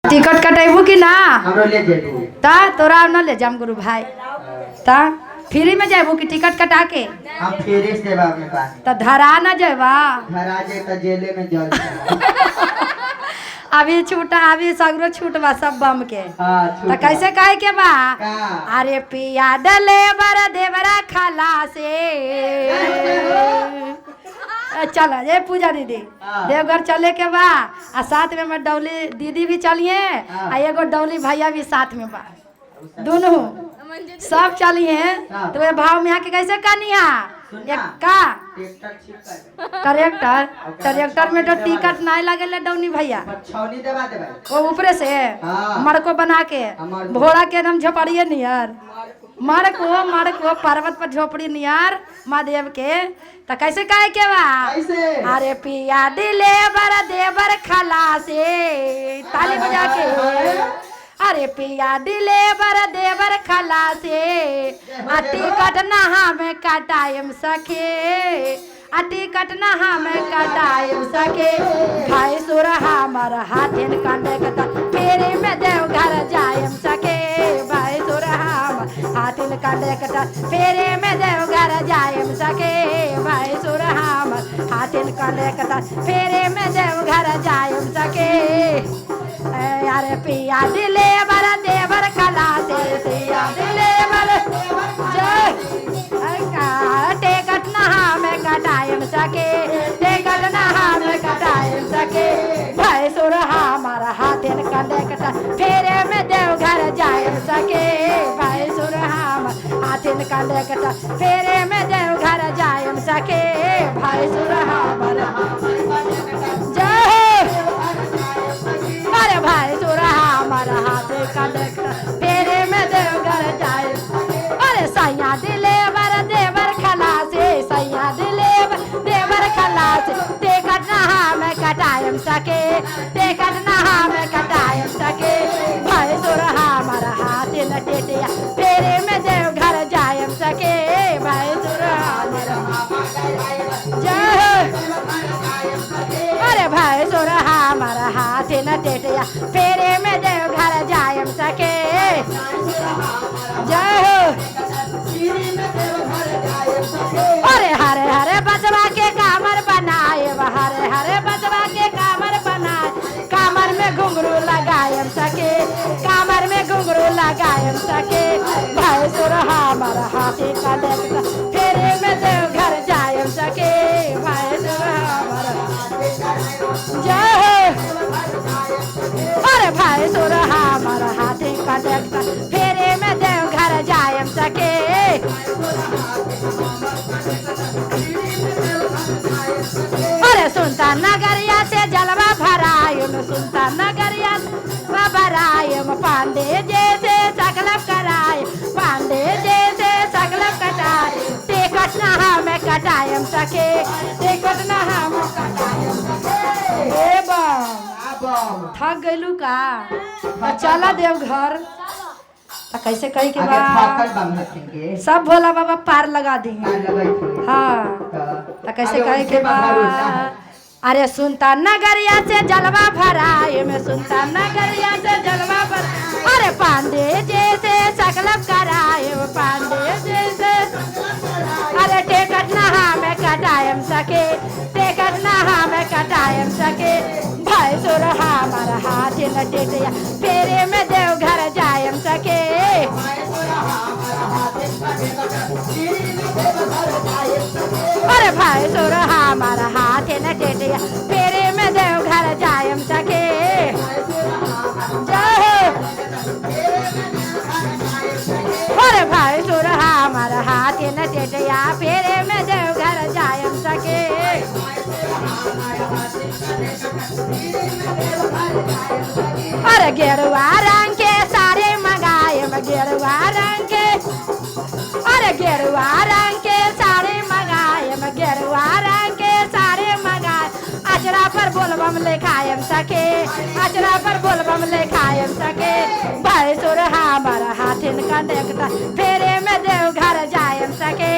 Ticket कटेबू कि ना हमरो ले जेबू ता तोरा न ले जाम गुरु भाई ता फ्री में जाबू कि टिकट कटा के हम फेरे सेवा में बानी ता धरा न जेबा धरा जे त जेले में जल अभी छूटा अभी सगरो छूट बा सब बम के हां ता कैसे कहे के बा का अरे पिया डले बर देवरा खाला से चल ये पूजा दीदी देवघर चले के बा आ साथ में डौली दीदी भी चलिए आ एगो डौली भैया भी साथ में बा दोनों सब चलिए तो भाव में के कैसे कनिया एक का ट्रैक्टर ट्रैक्टर में तो टिकट नहीं लगे डौनी भैया छौनी देवा देबे वो ऊपरे से मड़को बना के घोड़ा के एकदम झोपड़िए नियर मड़को पर्वत पर झोपड़ी नियर महादेव के तो कैसे कहे के बा अरे पिया दिले बर देवर खला से ताली बजा के अरे पिया दिले बर देवर खला से टिकट नहा में कटायम सखे टिकट नहा में कटायम सके भाई सुर हमर हाथिन कंडे कता फेरे में देव घर जायम सके भाई सुर हम हाथिन कंडे कता फेरे में देव घर जायम सके भाई सुर हम हाथिन कंडे कता फेरे में देव घर जायम सके यार पिया दिले बर देवर कला से पिया दिले बर टिकट नहा में कटायम सके टिकट नहा में कटायम सके भाई सुर हमारा हाथिन कंडे कटा फेरे में देव घर जायम सके भाई सुर हम हाथिन कंडे कटा फेरे में देव घर जायम सके भाई सुर हमारा जय अरे भाई सुर हमारा हाथिन कंडे कटा फेरे में देव घर जायम अरे सैया दिले बर देवर खला से सैया दिले देवर खला से टिकट नहा में कटायम सके टिकट नहा में कटायम सके भाई सुर हमारा हाथ लटेटिया फेरे में देव घर जायम सके भाई सुर जय अरे भाई सुर हमारा हाथ लटेटिया फेरे में देव घर जायम सके जय अरे हरे हरे बचवा के कामर बनाए हरे हरे बचवा के कामर बनाए कामर में घुंघरू लगायम सके कामर में घुंघरू लगायम सके भाई सुर हमारा हाथी का देखता फेरे में देव घर जायम सके भाई सुर हमारा जय अरे भाई सुर हमारा हाथी का देखता फेरे में देव घर जायम सके अरे सुनता नगरिया से जलवा भरायम सुनता नगरिया भरायम पांडे जैसे सकलब कराय पांडे जैसे सकलब कटाय टिकट नहा में कटायम सके टिकट नहा में कटायम सके थक गइलू का चला देव घर कैसे कही के बाद सब भोला बाबा पार लगा दी हाँ तो कैसे कहे के बाद अरे सुनता नगरिया से जलवा भराए में सुनता नगरिया से जलवा भर अरे पांडे जैसे सकलब कराए पांडे जैसे अरे टिकट नहा में कटायम सके टिकट नहा में कटायम सके भाई सुर हमारा हाथ लटेटिया फेरे में देव घर जायम सके अरे भाई सुर हमारा हाथ लटेटिया फेरे में देव घर जायम सके जय अरे भाई सुर हमारा हाथ लटेटिया फेरे में देव घर जायम सके अरे गेरुआ रंग के सारे मंगायम गेरुआ रंग के अरे गेरुआ रंग के सारे मंगायम गेरुआ रंग के सारे मंगाए अचरा पर बोलबम लिखायम सके अचरा पर बोलबम लिखायम सके भाई सुर हमारा हाथिन का देखता फेरे में देव घर जायम सके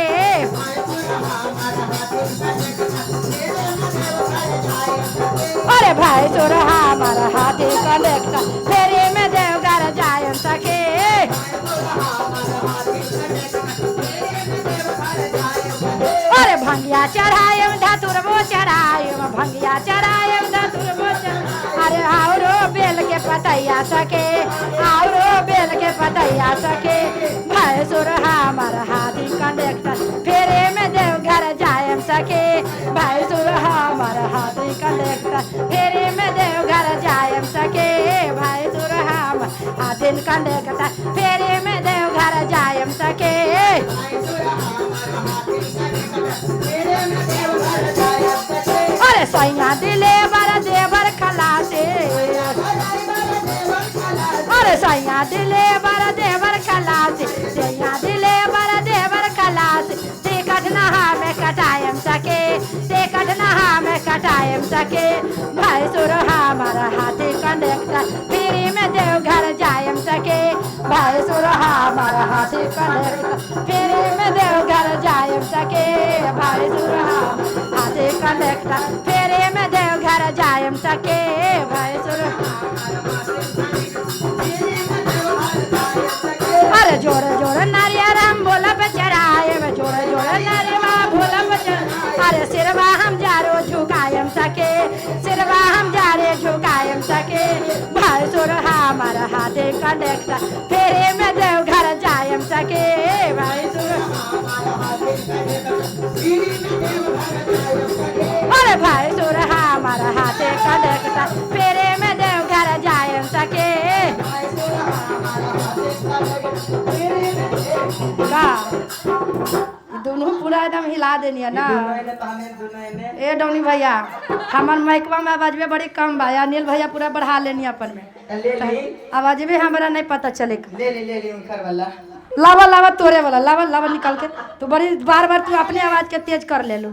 अरे भाई सुर हमारा हाथी का देखता भंगिया चरायम धतुर बोचन अरे आओरो बेल के पतैया सके आओरो बेल के पतैया सके भैंसुर हमार हाथी कंडक्टर फेरे में देवघर जायम सके भैंसुर हमार हाथी कंडक्टर फेरे में देवघर जायम सके भैंसुर हमार हाथी कंडक्टर फेरे में देवघर जायम सके अरे सैया दिले बर देवर खलासे अरे सैया दिले बर देवर खलासे सैया दिले बर देवर खलासे टिकट नहा में कटायम सके टिकट नहा में कटायम सके भैंसुर हमार हाथी कंडक्टर फ्री में देवघर जायम सके भैंसुर हमार हाथी कंडक्टर फ्री में देवघर जायम सके भैंसुर हाथी कंडक्टर फ्री में देवघर जायम सके भैंसुर अरे जोर जोर नारियर हम भोला पे चढ़ाए जोर जोर नारिया भोला पे अरे सिरवा हम जारो झुकायम सके सिरवा हम जारे झुकायम सके भैंसुर हमार हाथे कंडक्टर फेरे में देवघर जायम सके भैंसुर अरे भैंसुर हमार हाथे कंडक्टर फेरे में देवघर जायम सके दोनों पूरा एकदम हिला देनी है ना ए डौनी भैया हमार माइकवा में आवाज में बड़ी कम बा अनिल भैया पूरा बढ़ा लेनी अपन में आवाज में हमारा नहीं पता चले लावा लावा तोरे वाला लावा लावा निकल के तो बड़ी बार बार तू अपनी आवाज के तेज कर ले लो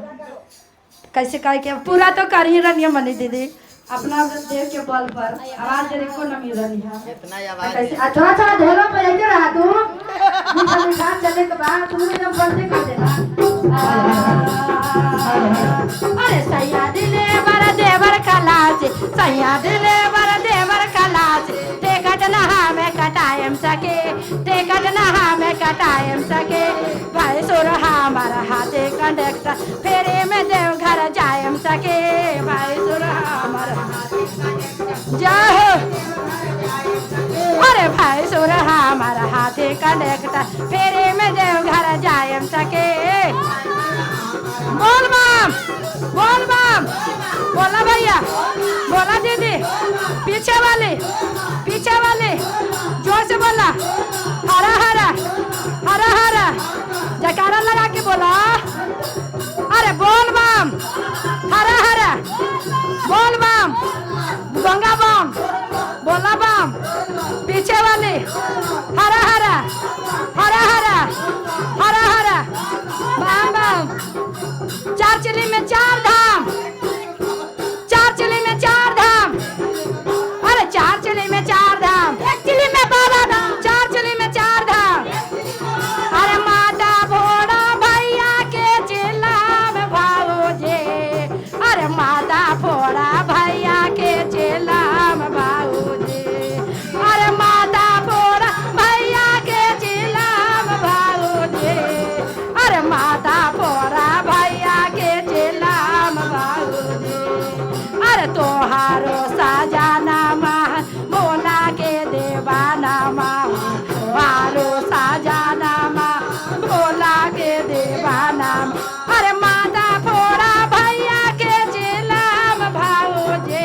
कैसे कह के पूरा तो कर ही रही मनी दीदी अपना देव के बल पर आवाज देने को न मिल रही है इतना आवाज थोड़ा थोड़ा ढोलो पे लेके रहा तू मीठा चले के बाद तू जब बंदे कर देना अरे सैया दिले बर देवर खलास सैया दिले बर देवर खलास टिकट नहा में कटायम सके टिकट नहा में कटायम सके भैंसुर हमार हाथे कंडक्टर फेरे में देवघर जायम सके भैंसुर हमार जाओ अरे भैंसुर हमार हाथे कंडक्टर फेरे में देवघर जायम सके बोल माम बोला भैया बोला दीदी पीछे वाले जोर से बोला हरा हरा हरा हरा जयकारा लगा के बोला अरे बोल बम हरा हरा बोल बम गंगा बम बोला बम पीछे वाले हरा हरा हरा हरा हरा हरा बम बम चार चिली में चार धाम चार चिली में चार धाम अरे चार चिली में चार धाम एक चिली में बाबा धाम चार चिली में चार धाम अरे माता भोड़ा भैया के चिल्ला में भाऊजे अरे माता भोड़ा भैया के चिल्ला में भाऊजे अरे माता भोड़ा भैया के चिल्ला में भाऊजे अरे माता भोड़ा भैया के चिल्ला में भाऊजे अरे तोहारो साजाना माँ मोना के देवाना माँ तोहारो साजाना माँ भोला के देवाना अरे माता फोड़ा भैया के चिल्लाम भाऊजे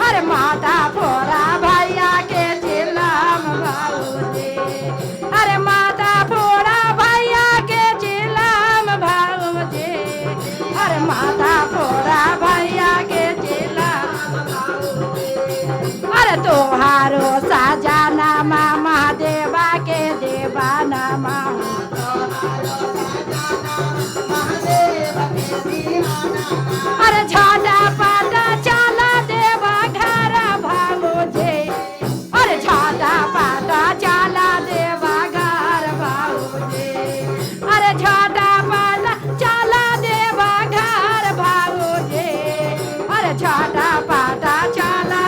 अरे माता फोड़ा भैया के चिल्लाम भाऊजे अरे माता फोड़ा भैया के चिल्लाम भाऊजे अरे माता फोड़ा भैया के चिल्लाम अरे तोहारो साजाना माँ महादेवा के देवाना माँ अरे झाटा पाटा चाला देवा घर भाऊजे अरे झाटा पाटा चाला देवा घर भाऊजे अरे झाटा पाटा चाला देवा घर भाऊजे अरे झाटा पाटा चाला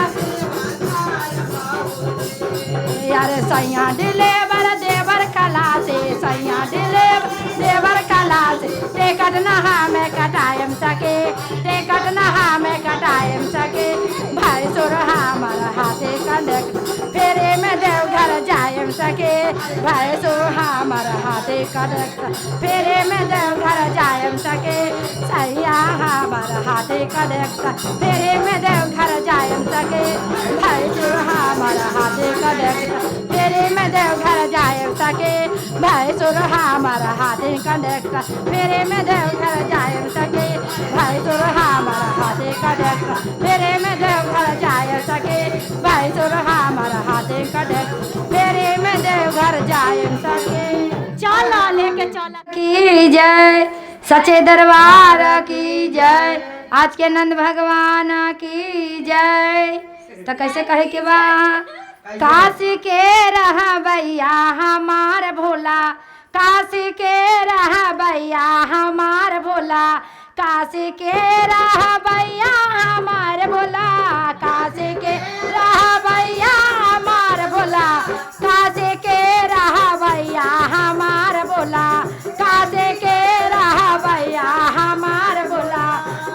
अरे सैया दिले बर देवर कला से सैया दिले देवर कला से टिकट नहा में कटायम सके टिकट नहा में हाथे कंडक्टर फेरे में देवघर जायम सके भैंसो हमार हाथे कंडक्टर फेरे में देवघर जायम सके सैया हमार हाथे कंडक्टर फेरे में देवघर जायम सके भैंसो हमार हाथे कंडक्टर फेरे में देवघर जायम सके भैंसो हमार हाथे कंडक्टर फेरे में देवघर जायम सके भैंसो हमार हाथे कंडक्टर फेरे में देवघर जायम सके भैंसो हमार हाथे कंडक्टर फेरे में देवघर जायम सके चला लेके चला की जय सच्चे दरबार की जय आज के नंद भगवान की जय। तो कैसे कहे के बा काशी के रह भैया हमार भोला काशी के रह भैया हमार भोला काशी के रह भैया हमार भोला काशी के रह भैया हमार भोला काशी के रह भैया हमार भोला काशी के रह भैया हमार भोला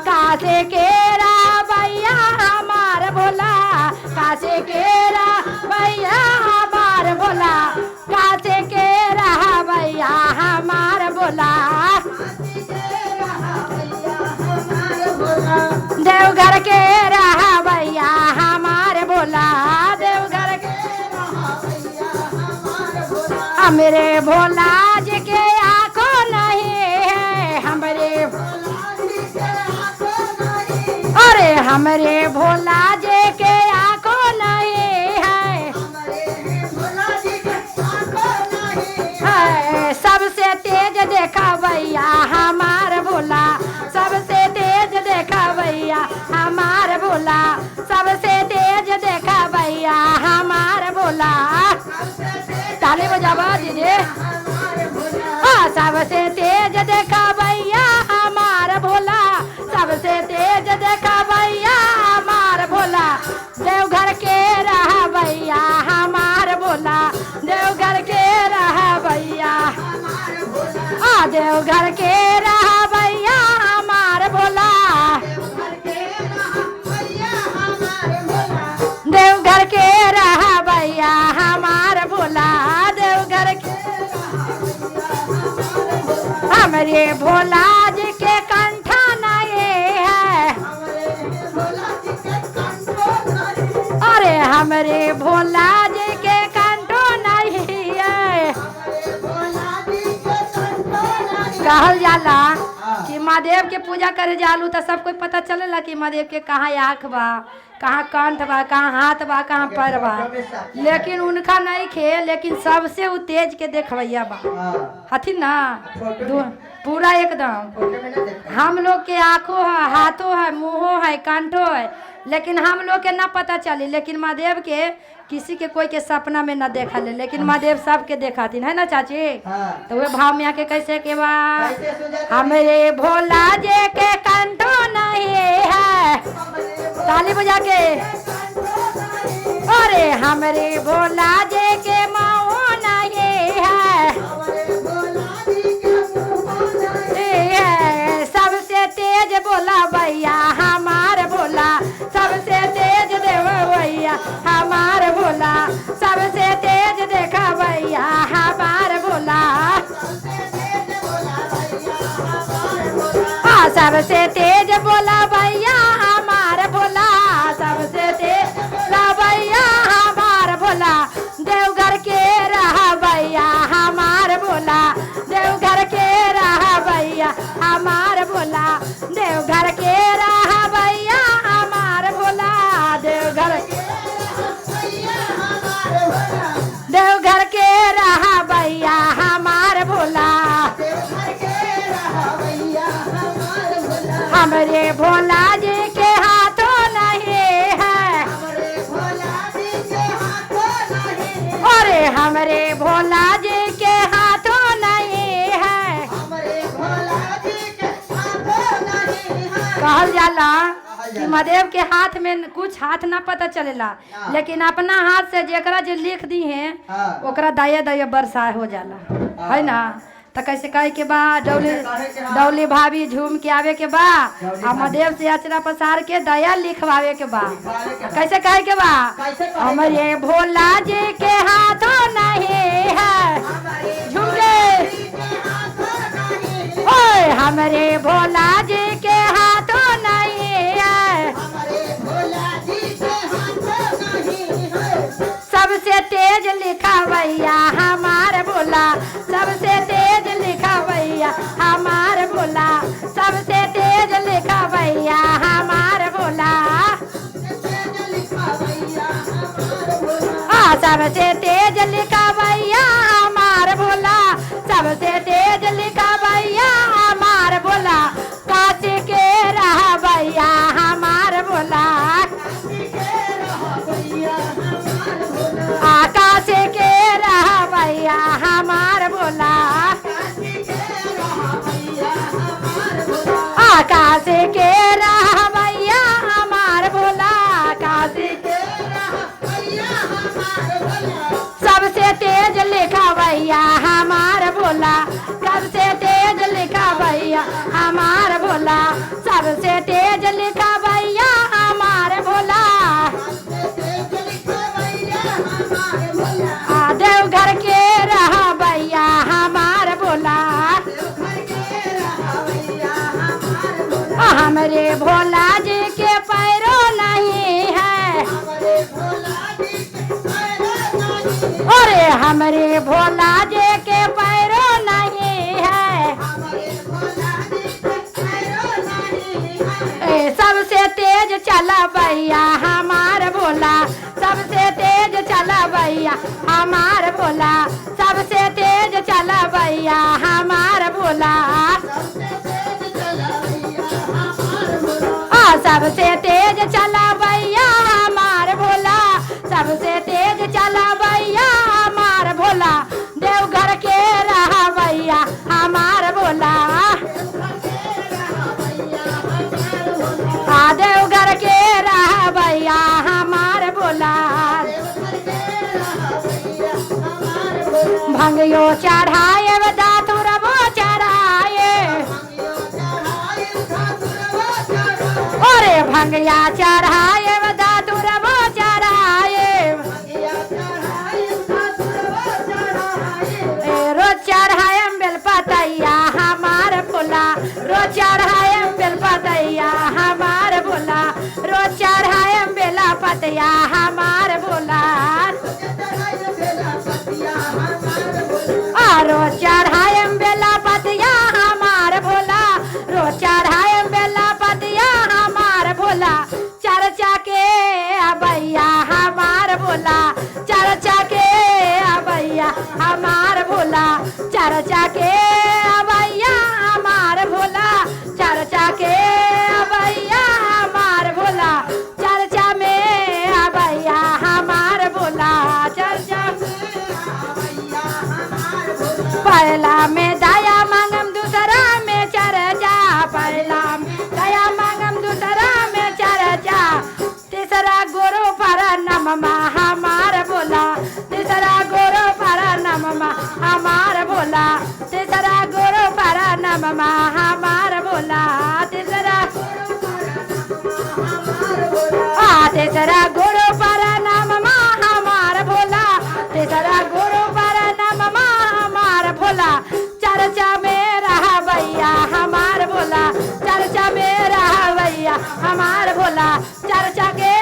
काशी के रह भैया हमार भोला काशी के रह भैया हमार भोला काशी के रह भैया हमार भोला देवघर के रह भैया हमार भोला देवघर के हमरे भोला जी के आंखों नहीं है हमरे अरे हमरे भोला जी के आंखों नहीं है सबसे तेज देखा भैया हमार भोला सबसे तेज देखा भैया हमार भोला सबसे तेज देखा भैया हमार भोला ताली बजावा दीजिए सबसे तेज देखा भैया हमार भोला सबसे तेज देखा भैया हमार भोला देवघर के रह भैया हमार भोला देवघर के रह भैया देवघर के रह भैया हमार भोला देवघर के रह भैया हमार भोला देवघर के हमरे भोला जी के कंठा नहीं है अरे हमरे भोला जी के कंठो नहीं है कहल जाला कि महादेव के पूजा करे जालू तो सब कोई पता चलेला कि महादेव के कहाँ आँख बा कहाँ कंठ बा कहाँ हाथ बा कहाँ पैर बा लेकिन उनका नहीं खे लेकिन सबसे उ तेज के देखवैया बा हथिन ना पूरा एकदम हम लोग के आँखों है हाथों है मुँहों है कंठों है लेकिन हम लोग के ना पता चली लेकिन महादेव के किसी के कोई के सपना में ना देखा ले लेकिन महादेव सबके देखातीन है ना चाची तो वे भाव में आके कैसे के बा हमरे भोला जे के कंठो नहीं है ताली बजा के अरे हमरे भोला जे के माओ नहीं है सबसे तेज बोला भैया हमार भोला सबसे तेज देव भैया हमार भोला सबसे तेज देखा भैया हमार भोला सबसे तेज बोला भैया हमार भोला सबसे तेज भैया हमार भोला देवघर के रह भैया हमार भोला देवघर के रह भैया हमार भोला देवघर के रह भैया हमार भोला देवघर के रह भैया हमार भोला हमरे भोला जी के हाथों नहीं है अरे हमरे भोला जी के हाथों नहीं है कहल जाला कि महादेव के हाथ में कुछ हाथ ना पता चलेला लेकिन अपना हाथ से जेकरा जो लिख दी है ओकरा दाया दाया बरसा हो जाला है ना तो कैसे कहे के बा डौली भाभी झूम के आवे के बा अमरदेव से अचरा पसार के दया लिखवावे के बा कैसे कहे के बा हमारे भोला जी के हाथों नहीं है झूम के ओए हमारे भोला जी के हाथों नहीं है सबसे तेज लिखा भैया हमार भोला सबसे तेज लिखा भैया हमार भोला सबसे तेज लिखा भैया हमार भोला सबसे तेज लिखा भैया हमार भोला सबसे तेज लिखा भैया हमार भोला काशी के रहा भैया हमार भोला आकाश के रहा भैया हमार भोला आकाश के रहा भैया हमार भोला आकाश के सबसे तेज लिखा भैया हमार भोला सबसे तेज लिखा भैया हमार भोला सबसे तेज लिखा भैया हमार भोला देवघर के रहा भैया हमार भोला हमारे भोला जी के पैरों नहीं है अरे हमारे भोला जी के पैरों नहीं है सबसे तेज चला भैया हमार भोला सबसे तेज चला भैया हमार भोला सबसे तेज चला भैया हमार भोला सबसे तेज चला भैया हमार भोला सबसे तेज चला भैया हमार भोला देवघर के रहा भैया हमार भोला देवघर के रहा भैया हमार भोला भंगियो चढ़ाए दातुरबो चढ़ाए अरे भंगिया चढ़ाए दातुरबो चढ़ाए रोज चढ़ाए बेलपतैया हमार भोला रोज चढ़ाए बेलपतैया हमार भोला रोज चढ़ाए बेलपतैया हमार भोला रोज चढ़ाए बेलपतिया हमार भोला रोज चढ़ाए बेलपतिया हमार भोला चर्चा के भैया हमार भोला चर्चा के भैया हमार भोला चर्चा के भैया हमार भोला चर्चा के भैया हमार भोला चर्चा में भैया हमार भोला चर्चा पहला में दया मांगम दूसरा में चर्चा पहला में दया मांगम दूसरा में चर्चा तीसरा गुरु पर नममा हमार भोला तीसरा गुरु पर नममा हमार भोला तीसरा गुरु पर नममा हमार भोला तीसरा तीसरा गुरु पर नममा हमार भोला तीसरा गुरु पर नममा हमार भोला चर्चा में रहा भैया हमार भोला चर्चा में रहा भैया हमार भोला चर्चा के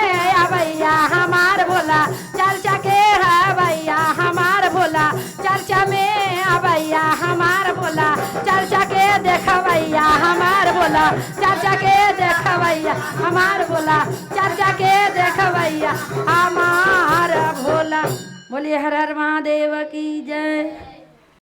भैया हमार भोला चर्चा के भैया हमार भोला चर्चा में भैया हमार भोला चर्चा के देख भैया हमार भोला चर्चा के देख भैया हमार भोला चर्चा के देख भैया हमार भोला बोलिए हर हर महादेव की जय।